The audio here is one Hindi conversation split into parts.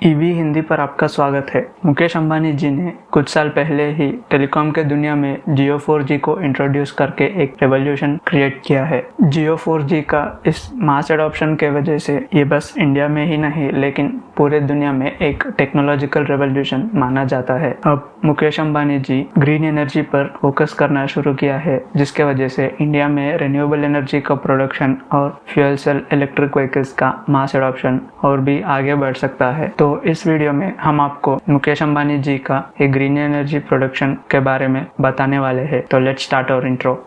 ईवी हिंदी पर आपका स्वागत है। मुकेश अंबानी जी ने कुछ साल पहले ही टेलीकॉम के दुनिया में जियो 4G को इंट्रोड्यूस करके एक रेवोल्यूशन क्रिएट किया है। जियो 4G का इस मास एडॉप्शन के वजह से ये बस इंडिया में ही नहीं लेकिन पूरे दुनिया में एक टेक्नोलॉजिकल रेवोल्यूशन माना जाता है। अब मुकेश अंबानी जी ग्रीन एनर्जी पर फोकस करना शुरू किया है, जिसके वजह से इंडिया में रिन्यूएबल एनर्जी का प्रोडक्शन और फ्यूल सेल इलेक्ट्रिक व्हीकल्स का मास एडॉप्शन और भी आगे बढ़ सकता है। तो इस वीडियो में हम आपको मुकेश अंबानी जी का एक ग्रीन एनर्जी प्रोडक्शन के बारे में बताने वाले हैं। तो let's start our intro.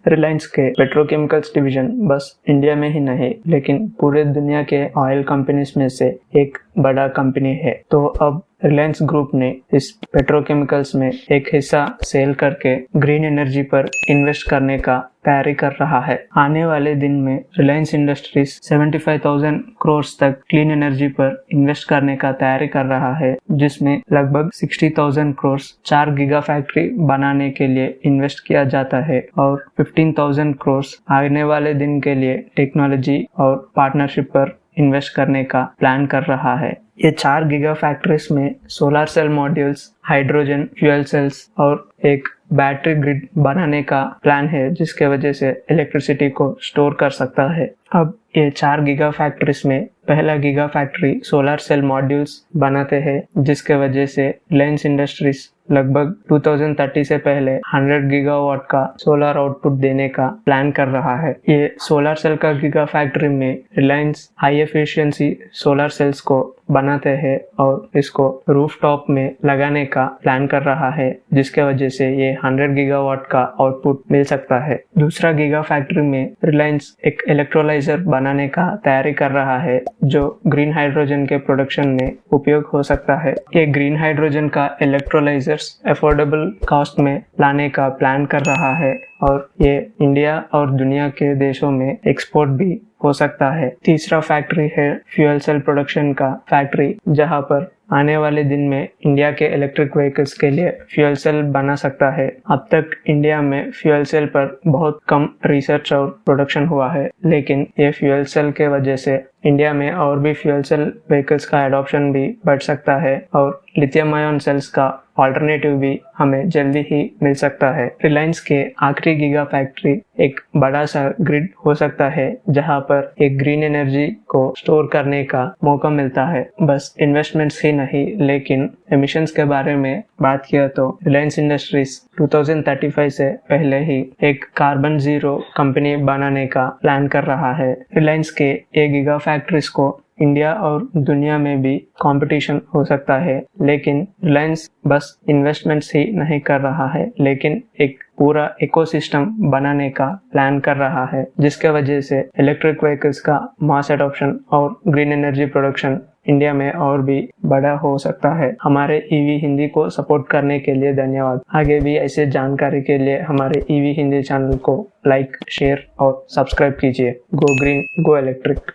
Reliance के पेट्रोकेमिकल्स डिवीजन बस इंडिया में ही नहीं लेकिन पूरे दुनिया के ऑयल कंपनीज में से एक बड़ा कंपनी है। तो अब रिलायंस ग्रुप ने इस पेट्रोकेमिकल्स में एक हिस्सा सेल करके ग्रीन एनर्जी पर इन्वेस्ट करने का तैयारी कर रहा है। आने वाले दिन में रिलायंस इंडस्ट्रीज 75,000 करोड़ तक क्लीन एनर्जी पर इन्वेस्ट करने का तैयारी कर रहा है, जिसमें लगभग 60,000 करोड़ 4 गीगा फैक्ट्री बनाने के लिए इन्वेस्ट किया जाता है और 15,000 करोड़ आने वाले दिन के लिए टेक्नोलॉजी और पार्टनरशिप पर इन्वेस्ट करने का प्लान कर रहा है। ये 4 गीगा फैक्ट्रीज में solar cell modules, hydrogen fuel cells और एक बैटरी ग्रिड बनाने का प्लान है, जिसके वजह से इलेक्ट्रिसिटी को स्टोर कर सकता है। अब ये 4 गीगा फैक्ट्रीज में पहला giga factory solar cell modules बनाते हैं, जिसके वजह से रिलायंस इंडस्ट्रीज लगभग 2030 से पहले 100 गीगावाट का सोलर आउटपुट देने का प्लान कर रहा है। ये सोलर सेल का गीगा फैक्ट्री में Reliance high efficiency solar cells को बनाते हैं और इसको रूफटॉप में लगाने का प्लान कर रहा है, जिसके वजह से ये 100 गीगावाट का आउटपुट मिल सकता है। दूसरा गीगा फैक्ट्री में रिलायंस एक इलेक्ट्रोलाइजर बनाने का तैयारी कर रहा है, जो ग्रीन हाइड्रोजन के प्रोडक्शन में उपयोग हो सकता है। ये ग्रीन हाइड्रोजन का इलेक्ट्रोलाइजर अफोर्डेबल कॉस्ट में लाने का प्लान कर रहा है और ये इंडिया और दुनिया के देशों में एक्सपोर्ट भी हो सकता है। तीसरा फैक्ट्री है फ्यूल सेल प्रोडक्शन का फैक्ट्री, जहां पर आने वाले दिन में इंडिया के इलेक्ट्रिक व्हीकल्स के लिए फ्यूल सेल बना सकता है। अब तक इंडिया में फ्यूल सेल पर बहुत कम रिसर्च और प्रोडक्शन हुआ है, लेकिन ये फ्यूल सेल के वजह से इंडिया में और भी फ्यूल सेल व्हीकल्स का एडॉप्शन भी बढ़ सकता है और लिथियम आयन सेल्स का ऑल्टरनेटिव भी हमें जल्दी ही मिल सकता है। रिलायंस के आखिरी गीगा फैक्ट्री एक बड़ा सा ग्रिड हो सकता है, जहां पर एक ग्रीन एनर्जी को स्टोर करने का मौका मिलता है। बस इन्वेस्टमेंट्स ही नहीं लेकिन एमिशंस के बारे में बात किया तो रिलायंस इंडस्ट्रीज 2035 से पहले ही एक कार्बन जीरो कंपनी बनाने का प्लान कर रहा है। रिलायंस के ये गीगा फैक्ट्रीज को इंडिया और दुनिया में भी कंपटीशन हो सकता है, लेकिन रिलायंस बस इन्वेस्टमेंट्स ही नहीं कर रहा है लेकिन एक पूरा इकोसिस्टम बनाने का प्लान कर रहा है, जिसके वजह से इलेक्ट्रिक व्हीकल्स का मास एडॉप्शन और ग्रीन एनर्जी प्रोडक्शन इंडिया में और भी बड़ा हो सकता है। हमारे ईवी हिंदी को सपोर्ट करने के लिए धन्यवाद। आगे भी ऐसे जानकारी के लिए हमारे ईवी हिंदी चैनल को लाइक, शेयर और सब्सक्राइब कीजिए। Go green, go electric.